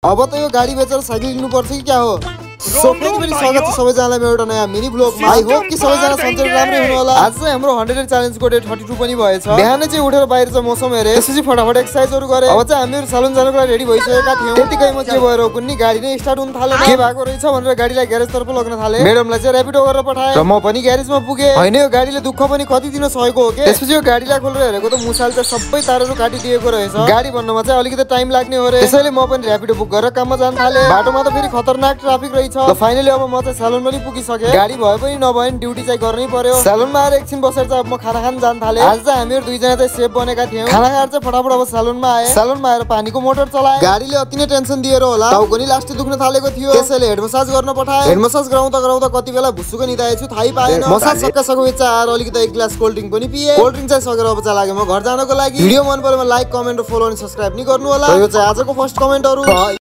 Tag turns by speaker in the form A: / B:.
A: अब त यो गाडी बेचेर साइकल लिनु पर्छ कि क्या हो। सो फेरि पनि स्वागत छ सबैजनालाई मेरो एउटा नयाँ मिनी ब्लगमा। आई होप कि सबैजना सन्चै राम्रै हुनु होला। आज चाहिँ हाम्रो 100 च्यालेन्जको डे 32 पनि भएछ। बिहान चाहिँ उठेर बाहिर चाहिँ मौसम हेरे, त्यसपछि फटाफट एक्सरसाइजहरु गरे। अब चाहिँ हामीहरु सलुन जानको लागि रेडी भइसकेका थियौ। त्यतिकै म के भएर कुन्नी गाडी नै स्टार्ट हुन थालेन। के भएको रहेछ भनेर गाडीलाई ग्यारेज तर्फ लग्न थाले। म्याडमलाई चाहिँ र्यापिडो गरेर पठाए र म पनि ग्यारेजमा पुगे। हैन यो गाडीले दुःख पनि कति दिन सहेको हो के। त्यसपछि यो गाडीलाई खोलेर हेरेको त मुसाल चाहिँ सबै तारहरु काटिदिएको रहेछ। गाडी बन्नमा चाहिँ अलिकति टाइम लाग्ने हो रे। त्यसैले म पनि र्यापिडो बुक गरेर काममा जान थाले। बाटोमा त फेरि खतरनाक ट्राफिक रहेछ। ल फाइनली अब म चाहिँ सलुन पनि पुगिसके। गाडी भए पनि नभए पनि ड्युटी चाहिँ गर्नै पर्यो। सलुनमा आएर एकछिन बसेर चाहिँ अब म खाना खान जान थाले। आज चाहिँ हामीहरु दुई जना चाहिँ सेफ बनेका थियौ। खाना खाएर चाहिँ फटाफट अब सलुनमा आए। सलुनमा आएर पानीको मोटर चलाए। गाडीले अति नै टेन्सन दिएर होला, टाउको नि लास्टै दुख्न थालेको थियो। त्यसैले हेड मसाज गर्न पठाए। हेड मसाज गराउँदा गराउँदा कति बेला भुसुको निदाएछु थाहै पाएन। मसाज सकेसको बिच आएर अलिकति एक ग्लास कोल्ड ड्रिंक पनि पिए। कोल्ड ड्रिंक चाहिँ सकेर अब चाहिँ लाग्यो म घर जानको लागि। भिडियो मन परेमा लाइक, कमेन्ट र फलो अनि सब्स्क्राइब नि गर्नु होला। यो चाहिँ आजको फर्स्ट कमेन्टहरु।